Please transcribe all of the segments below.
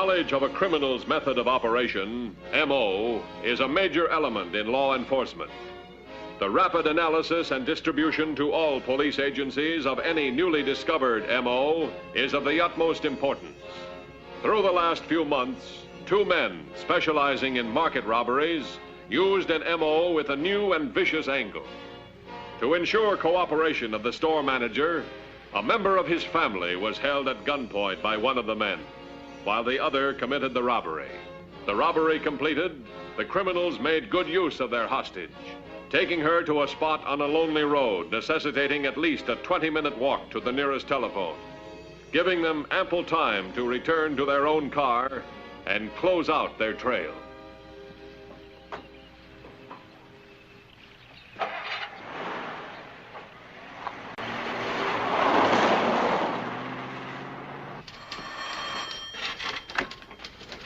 Knowledge of a criminal's method of operation, MO, is a major element in law enforcement. The rapid analysis and distribution to all police agencies of any newly discovered MO is of the utmost importance. Through the last few months, 2 men specializing in market robberies used an MO with a new and vicious angle. To ensure cooperation of the store manager, a member of his family was held at gunpoint by one of the men, while the other committed the robbery. The robbery completed, the criminals made good use of their hostage, taking her to a spot on a lonely road, necessitating at least a 20-minute walk to the nearest telephone, giving them ample time to return to their own car and close out their trail.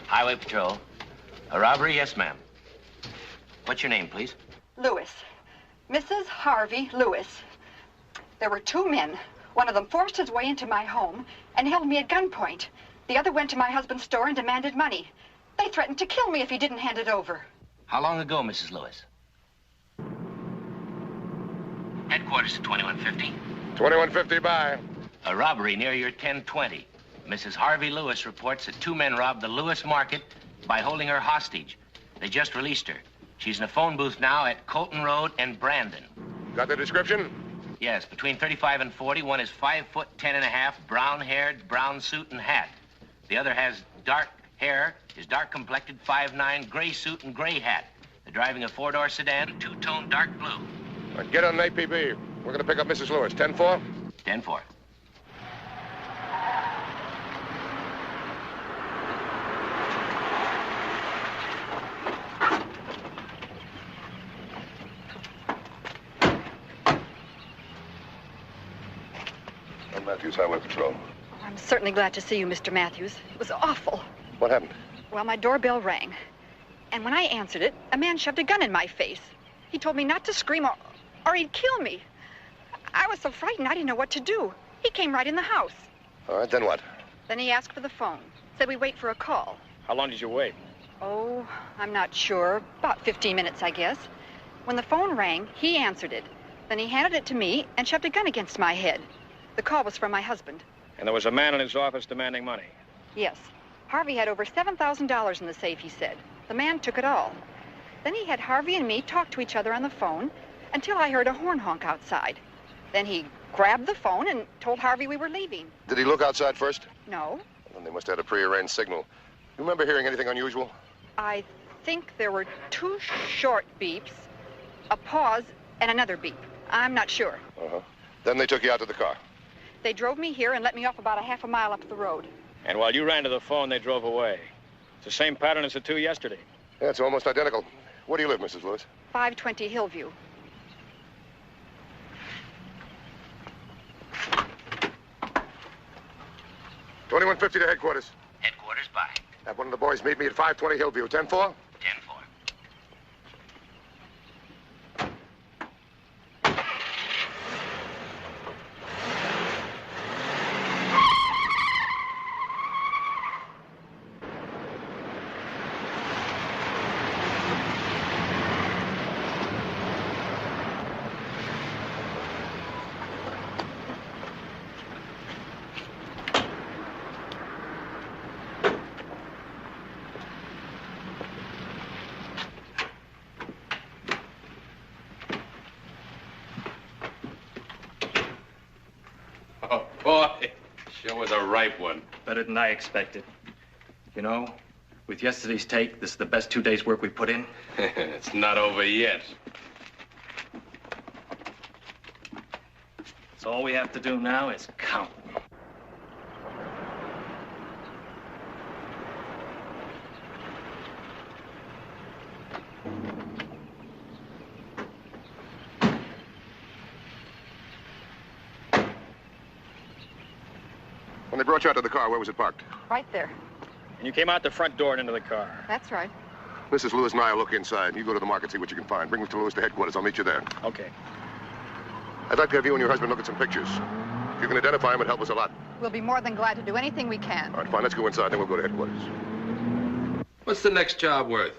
Highway Patrol. A robbery? Yes, ma'am. What's your name, please? Lewis. Mrs. Harvey Lewis. There were 2 men. One of them forced his way into my home and held me at gunpoint. The other went to my husband's store and demanded money. They threatened to kill me if he didn't hand it over. How long ago, Mrs. Lewis? Headquarters at 2150. 2150 by. A robbery near your 1020. Mrs. Harvey Lewis reports that 2 men robbed the Lewis market by holding her hostage. They just released her. She's in a phone booth now at Colton Road and Brandon. Got the description? Yes, between 35 and 40. One is 5 foot 10 and a half, brown-haired, brown suit and hat. The other has dark hair, is dark-complected, 5'9", gray suit and gray hat. They're driving a 4-door sedan, 2-tone dark blue. Get on an APB. We're going to pick up Mrs. Lewis. 10-4? 10-4. Matthews, Highway Patrol. I'm certainly glad to see you, Mr. Matthews. It was awful. What happened? Well, my doorbell rang. And when I answered it, a man shoved a gun in my face. He told me not to scream or he'd kill me. I was so frightened I didn't know what to do. He came right in the house. All right, then what? Then he asked for the phone. Said we wait for a call. How long did you wait? Oh, I'm not sure. About 15 minutes, I guess. When the phone rang, he answered it. Then he handed it to me and shoved a gun against my head. The call was from my husband. And there was a man in his office demanding money? Yes. Harvey had over $7,000 in the safe, he said. The man took it all. Then he had Harvey and me talk to each other on the phone until I heard a horn honk outside. Then he grabbed the phone and told Harvey we were leaving. Did he look outside first? No. Well, they must have had a prearranged signal. You remember hearing anything unusual? I think there were 2 short beeps, a pause, and another beep. I'm not sure. Uh-huh. Then they took you out to the car. They drove me here and let me off about a half a mile up the road. And while you ran to the phone, they drove away. It's the same pattern as the 2 yesterday. Yeah, it's almost identical. Where do you live, Mrs. Lewis? 520 Hillview. $21.50 to headquarters. Headquarters, bye. Have one of the boys meet me at 520 Hillview. 10-4? 10-4. Boy, sure was a ripe one. Better than I expected. You know, with yesterday's take, this is the best 2 days' work we put in. It's not over yet. So all we have to do now is count. When they brought you out to the car, where was it parked? Right there. And you came out the front door and into the car. That's right. Mrs. Lewis and I will look inside. You go to the market, see what you can find. Bring Mr. Lewis to headquarters. I'll meet you there. Okay. I'd like to have you and your husband look at some pictures. If you can identify him, it'd help us a lot. We'll be more than glad to do anything we can. All right, fine. Let's go inside, then we'll go to headquarters. What's the next job worth?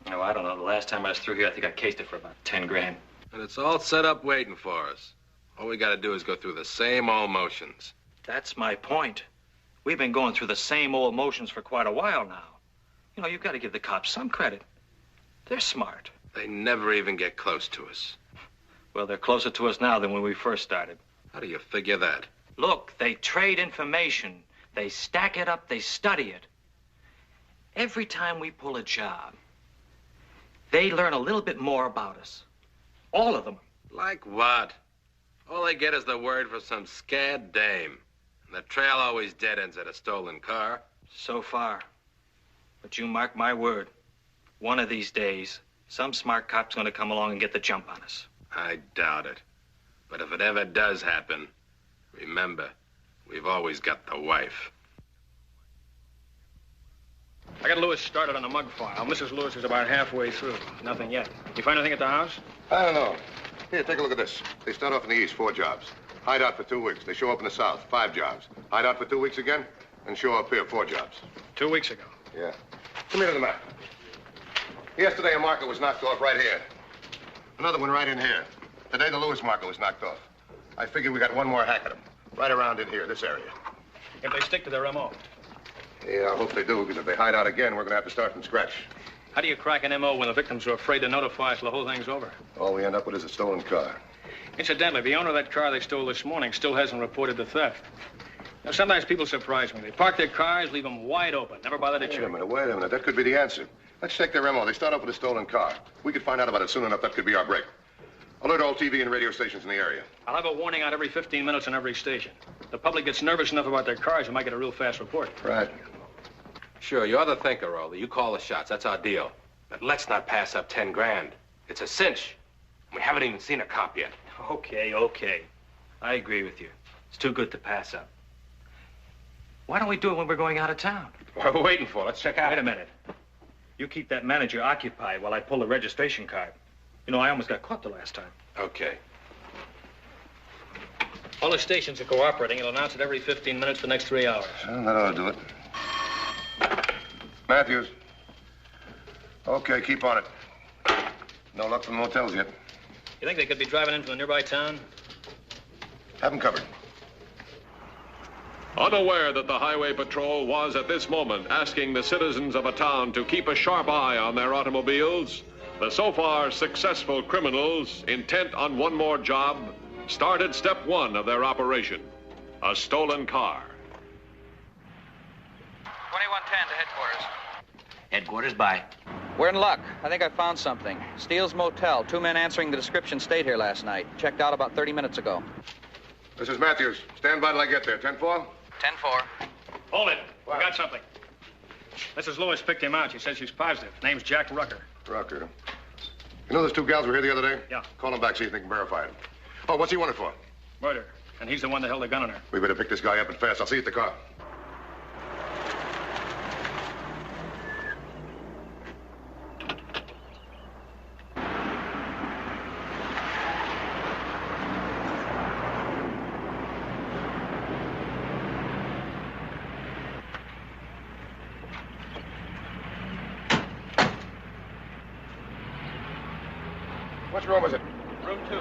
Oh, I don't know. The last time I was through here, I think I cased it for about 10 grand. And it's all set up waiting for us. All we got to do is go through the same old motions. That's my point. We've been going through the same old motions for quite a while now. You know, you've got to give the cops some credit. They're smart. They never even get close to us. Well, they're closer to us now than when we first started. How do you figure that? Look, they trade information. They stack it up. They study it. Every time we pull a job, they learn a little bit more about us. All of them. Like what? All they get is the word for some scad dame. And the trail always dead ends at a stolen car. So far. But you mark my word. One of these days, some smart cop's going to come along and get the jump on us. I doubt it. But if it ever does happen, remember, we've always got the wife. I got Lewis started on a mug file. Mrs. Lewis is about halfway through. Nothing yet. You find anything at the house? I don't know. Here, take a look at this. They start off in the east, 4 jobs. Hide out for 2 weeks. They show up in the south, 5 jobs. Hide out for 2 weeks again, and show up here, 4 jobs. 2 weeks ago. Yeah. Come here to the map. Yesterday, a marker was knocked off right here. Another one right in here. Today, the Lewis marker was knocked off. I figured we got one more hack at them. Right around in here, this area. If they stick to their M.O. Yeah, I hope they do, because if they hide out again, we're going to have to start from scratch. How do you crack an M.O. when the victims are afraid to notify us till the whole thing's over? All we end up with is a stolen car. Incidentally, the owner of that car they stole this morning still hasn't reported the theft. Now, sometimes people surprise me. They park their cars, leave them wide open, never bother to check. Wait a minute. That could be the answer. Let's check their M.O. They start off with a stolen car. We could find out about it soon enough. That could be our break. Alert all TV and radio stations in the area. I'll have a warning out every 15 minutes on every station. The public gets nervous enough about their cars, you might get a real fast report. Right. Sure, you're the thinker, Rolly. You call the shots. That's our deal. But let's not pass up 10 grand. It's a cinch. We haven't even seen a cop yet. Okay. I agree with you. It's too good to pass up. Why don't we do it when we're going out of town? What are we waiting for? Let's check out. Wait a minute. You keep that manager occupied while I pull the registration card. You know, I almost got caught the last time. Okay. All the stations are cooperating. It'll announce it every 15 minutes for the next 3 hours. Well, that ought to do it. Matthews. Okay, keep on it. No luck from the motels yet. You think they could be driving in from the nearby town? Have them covered. Unaware that the Highway Patrol was at this moment asking the citizens of a town to keep a sharp eye on their automobiles, the so far successful criminals, intent on one more job, started step 1 of their operation, a stolen car. 2110 to headquarters. Headquarters, bye. We're in luck. I think I found something. Steele's Motel. 2 men answering the description stayed here last night. Checked out about 30 minutes ago. This is Matthews. Stand by till I get there. 10-4? 10-4. Hold it. What? We got something. Mrs. Lewis picked him out. She says she's positive. Name's Jack Rucker. Rucker. You know those 2 gals were here the other day? Yeah. Call them back, see if they can verify it. Oh, what's he wanted for? Murder. And he's the one that held the gun on her. We better pick this guy up and fast. I'll see you at the car. Which room is it? Room 2.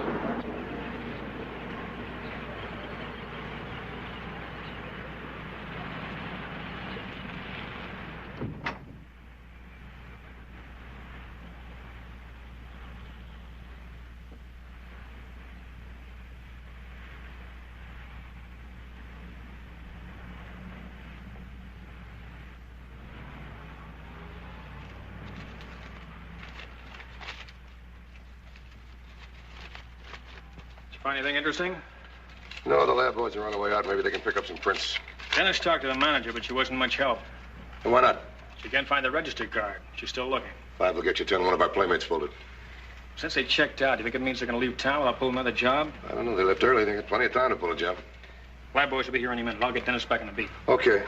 Find anything interesting? No, the lab boys are on the way out. Maybe they can pick up some prints. Dennis talked to the manager, but she wasn't much help. Well, why not? She can't find the registered card. She's still looking. 5 will get you 10. One of our playmates pulled it. Since they checked out, do you think it means they're going to leave town without pulling another job? I don't know. They left early. They got plenty of time to pull a job. Lab boys will be here any minute. I'll get Dennis back on the beat. Okay.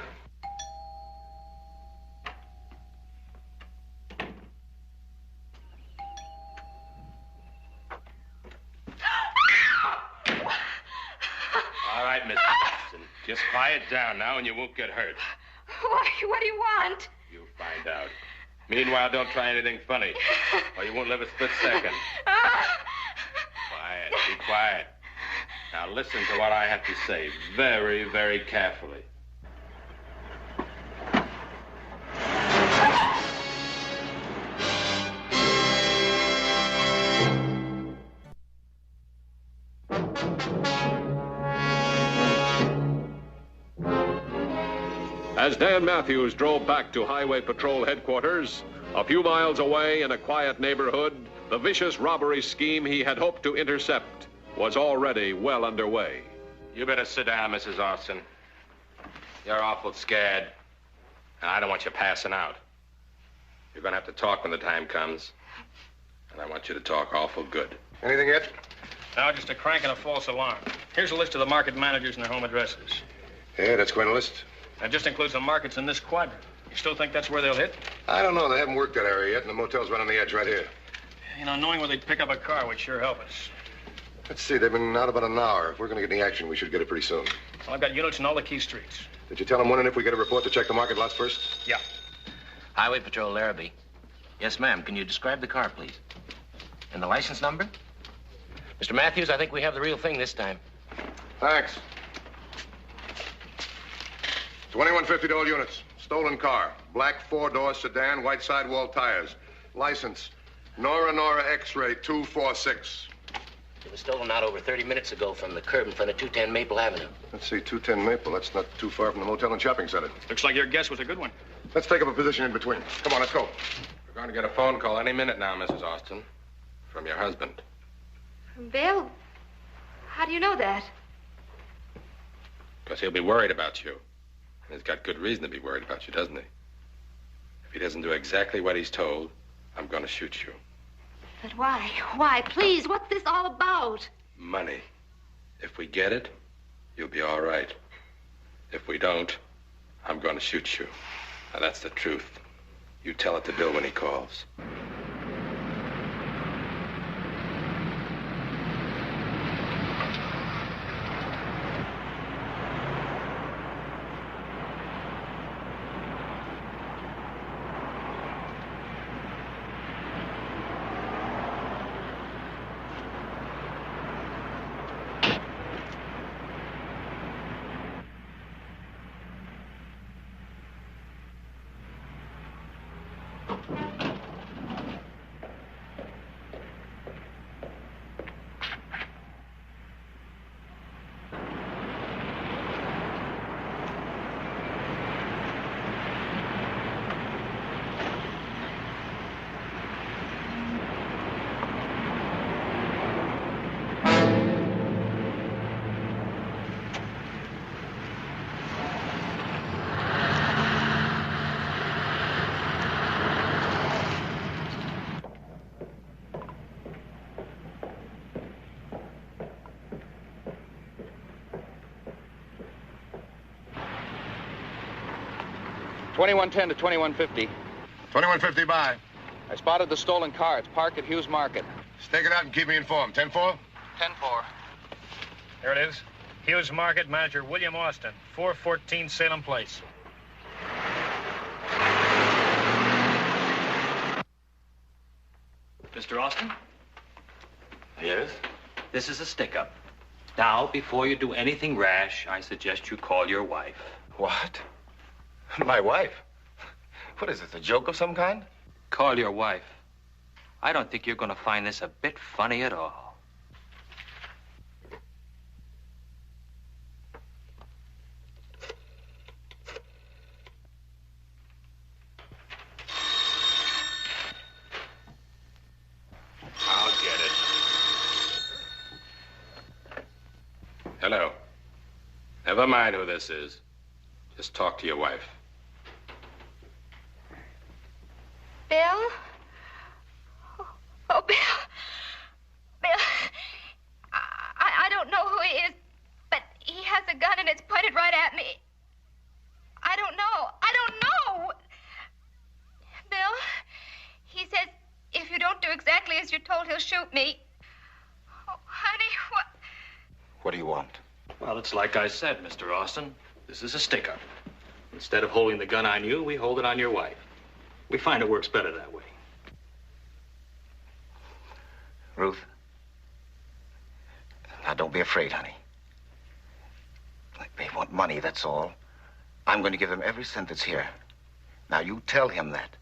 All right, Just quiet down now and you won't get hurt. What do you want? You'll find out. Meanwhile, don't try anything funny, or you won't live a split second. Quiet. Be quiet. Now listen to what I have to say very, very carefully. As Dan Matthews drove back to Highway Patrol headquarters, a few miles away in a quiet neighborhood, the vicious robbery scheme he had hoped to intercept was already well underway. You better sit down, Mrs. Austin. You're awful scared, and I don't want you passing out. You're going to have to talk when the time comes, and I want you to talk awful good. Anything yet? Now, just a crank and a false alarm. Here's a list of the market managers and their home addresses. Yeah, that's quite a list. That just includes the markets in this quadrant. You still think that's where they'll hit? I don't know. They haven't worked that area yet, and the motel's right on the edge right here. You know, knowing where they'd pick up a car would sure help us. Let's see. They've been out about an hour. If we're going to get any action, we should get it pretty soon. Well, I've got units in all the key streets. Did you tell them when and if we get a report to check the market lots first? Yeah. Highway Patrol, Larrabee. Yes, ma'am. Can you describe the car, please? And the license number? Mr. Matthews, I think we have the real thing this time. Thanks. 2150 to all units. Stolen car. Black four-door sedan, white sidewall tires. License. Nora X-ray 246. It was stolen out over 30 minutes ago from the curb in front of 210 Maple Avenue. Let's see, 210 Maple. That's not too far from the motel and shopping center. Looks like your guess was a good one. Let's take up a position in between. Come on, let's go. We're going to get a phone call any minute now, Mrs. Austin, from your husband. Bill, how do you know that? Because he'll be worried about you. And he's got good reason to be worried about you, doesn't he? If he doesn't do exactly what he's told, I'm going to shoot you. But why? Why? Please, what's this all about? Money. If we get it, you'll be all right. If we don't, I'm going to shoot you. Now, that's the truth. You tell it to Bill when he calls. $21.10 to $21.50. 2150 by. I spotted the stolen car. It's parked at Hughes Market. Stake it out and keep me informed. 10-4? 10-4. There it is. Hughes Market, manager William Austin, 414 Salem Place. Mr. Austin, Yes? this is a stick-up. Now, before you do anything rash, I suggest you call your wife. What? My wife? What is this, a joke of some kind? Call your wife. I don't think you're going to find this a bit funny at all. I'll get it. Hello. Never mind who this is. Just talk to your wife. Bill? Oh, Bill. Bill, I don't know who he is, but he has a gun and it's pointed right at me. I don't know. Bill, he says if you don't do exactly as you're told, he'll shoot me. Oh, honey, what? What do you want? Well, it's like I said, Mr. Austin. This is a stick-up. Instead of holding the gun on you, we hold it on your wife. We find it works better that way. Ruth. Now, don't be afraid, honey. They want money, that's all. I'm going to give him every cent that's here. Now, you tell him that.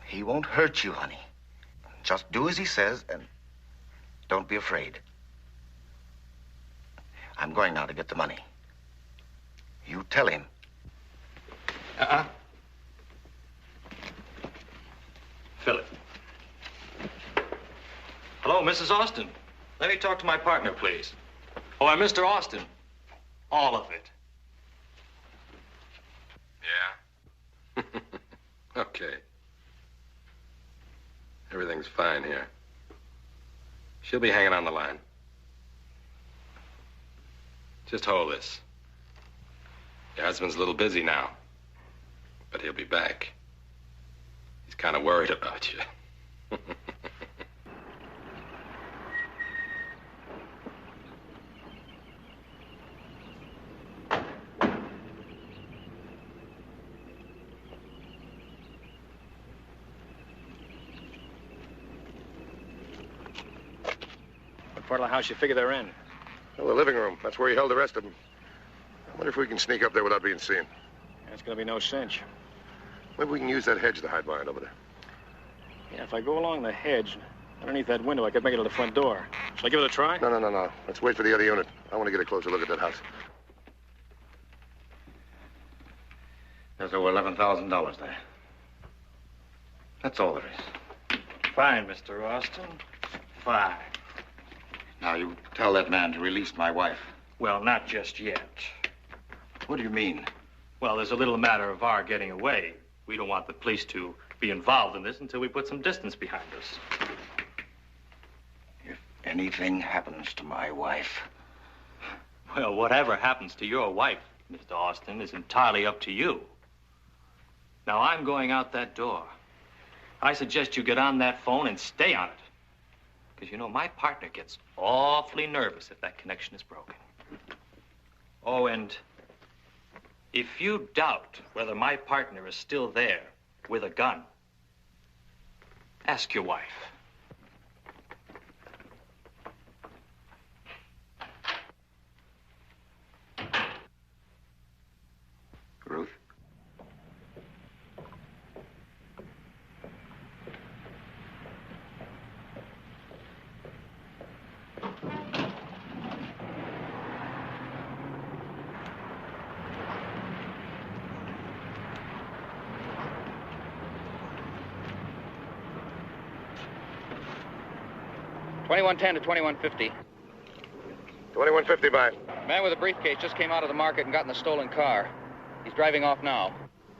He won't hurt you, honey. Just do as he says, and don't be afraid. I'm going now to get the money. You tell him. Philip. Hello, Mrs. Austin. Let me talk to my partner, please. Oh, I'm Mr. Austin. All of it. Yeah? Okay. Everything's fine here. She'll be hanging on the line. Just hold this. Your husband's a little busy now, but he'll be back. He's kind of worried about you. What part of the house you figure they're in? Well, the living room. That's where he held the rest of them. I wonder if we can sneak up there without being seen. That's gonna be no cinch. Maybe we can use that hedge to hide behind over there. Yeah, if I go along the hedge, underneath that window, I could make it to the front door. Shall I give it a try? No. Let's wait for the other unit. I want to get a closer look at that house. There's over $11,000 there. That's all there is. Fine, Mr. Austin. Fine. Now, you tell that man to release my wife. Well, not just yet. What do you mean? Well, there's a little matter of our getting away. We don't want the police to be involved in this until we put some distance behind us. If anything happens to my wife... Well, whatever happens to your wife, Mr. Austin, is entirely up to you. Now, I'm going out that door. I suggest you get on that phone and stay on it. Because, you know, my partner gets awfully nervous if that connection is broken. Oh, and if you doubt whether my partner is still there with a gun, ask your wife. Ruth? $21.10 to $21.50. $21.50 by. Man with a briefcase just came out of the market and got in the stolen car. He's driving off now.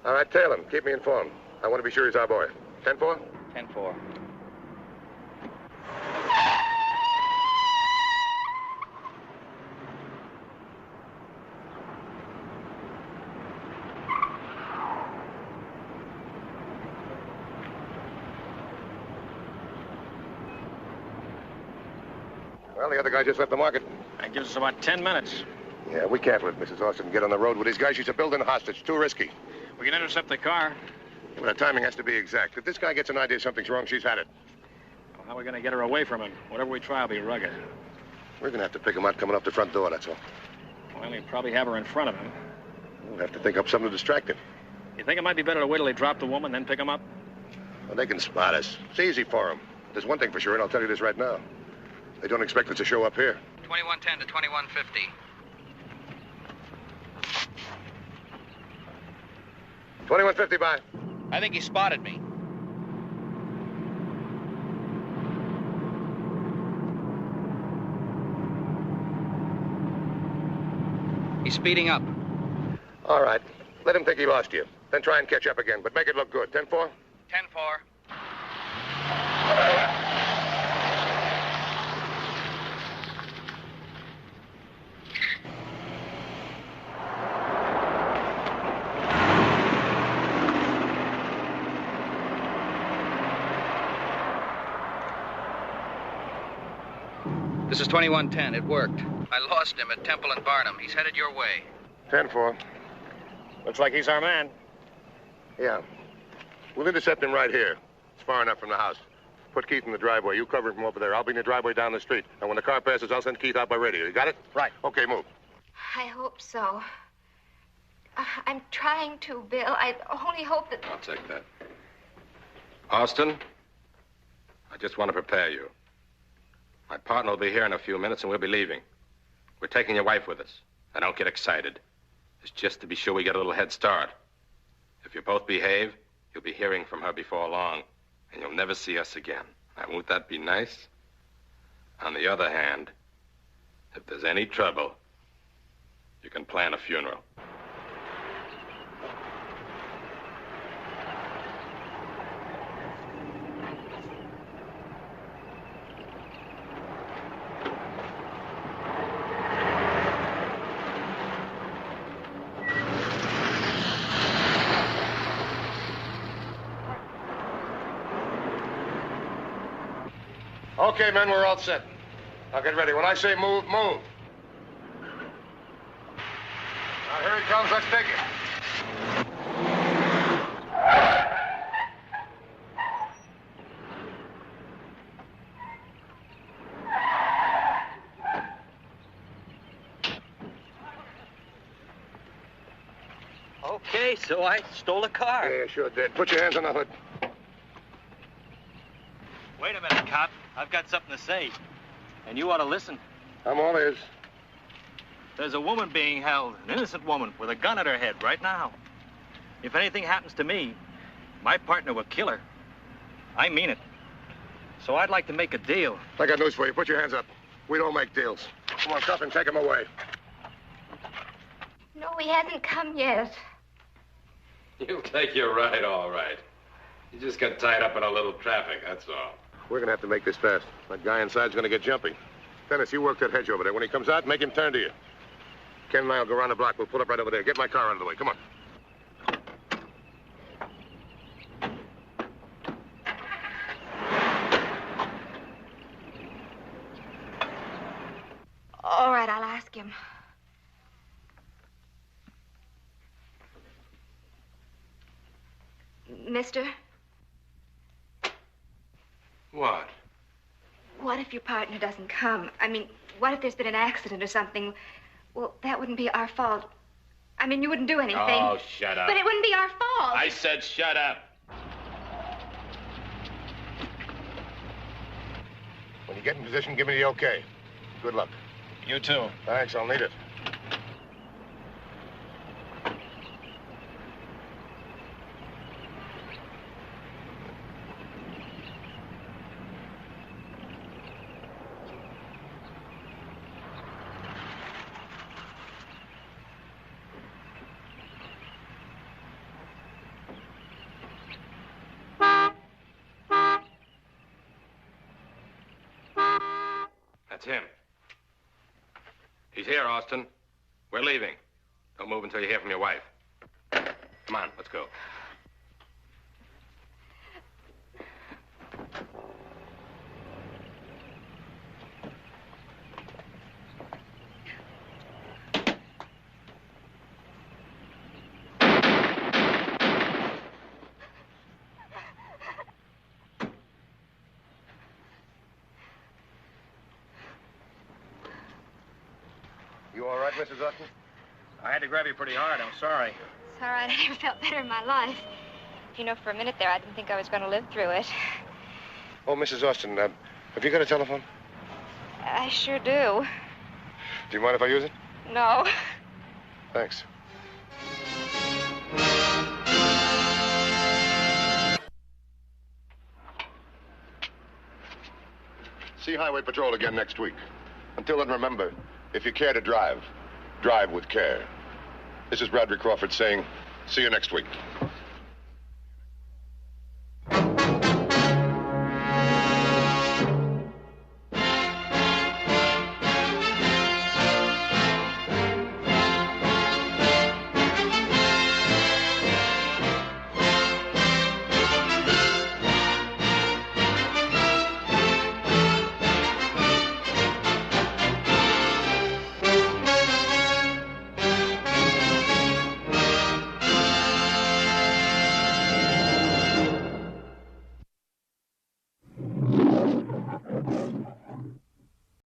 All right, tail him. Keep me informed. I want to be sure he's our boy. 10-4? 10-4. Well, the other guy just left the market. That gives us about 10 minutes. Yeah, we can't let Mrs. Austin get on the road with these guys. She's a building hostage. Too risky. We can intercept the car. Well, the timing has to be exact. If this guy gets an idea something's wrong, she's had it. Well, how are we going to get her away from him? Whatever we try will be rugged. We're going to have to pick him out coming up the front door, that's all. Well, he'll probably have her in front of him. We'll have to think up something to distract him. You think it might be better to wait till they drop the woman, then pick him up? Well, they can spot us. It's easy for them. There's one thing for sure, and I'll tell you this right now. They don't expect us to show up here. $21.10 to $21.50. $21.50 by. I think he spotted me. He's speeding up. All right. Let him think he lost you. Then try and catch up again, but make it look good. 10-4? 10-4. This is 2110. It worked. I lost him at Temple and Barnum. He's headed your way. 10-4. Looks like he's our man. Yeah. We'll intercept him right here. It's far enough from the house. Put Keith in the driveway. You cover him from over there. I'll be in the driveway down the street. And when the car passes, I'll send Keith out by radio. You got it? Right. Okay, move. I hope so. I'm trying to, Bill. I only hope that... I'll take that. Austin, I just want to prepare you. My partner will be here in a few minutes, and we'll be leaving. We're taking your wife with us. Now, don't get excited. It's just to be sure we get a little head start. If you both behave, you'll be hearing from her before long, and you'll never see us again. Now, won't that be nice? On the other hand, if there's any trouble, you can plan a funeral. Okay, men, we're all set. Now get ready. When I say move, move. Now, here he comes. Let's take it. Okay, so I stole a car. Yeah, sure did. Put your hands on the hood. Wait a minute, cop. I've got something to say. And you ought to listen. I'm all ears. There's a woman being held, an innocent woman, with a gun at her head right now. If anything happens to me, my partner will kill her. I mean it. So I'd like to make a deal. I got news for you. Put your hands up. We don't make deals. Come on, cuff him. Take him away. No, he hasn't come yet. You'll take your ride, all right. You just got tied up in a little traffic, that's all. We're going to have to make this fast. That guy inside's going to get jumpy. Dennis, you work that hedge over there. When he comes out, make him turn to you. Ken and I will go around the block. We'll pull up right over there. Get my car out of the way. Come on. All right, I'll ask him. Mister, What? what if your partner doesn't come? I mean, what if there's been an accident or something? Well, that wouldn't be our fault. I mean, you wouldn't do anything. Oh, shut up. But it wouldn't be our fault. I said shut up. When you get in position, give me the okay. Good luck. You too. Thanks, I'll need it. That's him. He's here, Austin. We're leaving. Don't move until you hear from your wife. Come on, let's go. You all right, Mrs. Austin? I had to grab you pretty hard. I'm sorry. It's all right. I never felt better in my life. You know, for a minute there, I didn't think I was going to live through it. Oh, Mrs. Austin, have you got a telephone? I sure do. Do you mind if I use it? No. Thanks. See Highway Patrol again next week. Until then, remember, if you care to drive, drive with care. This is Bradley Crawford saying, see you next week.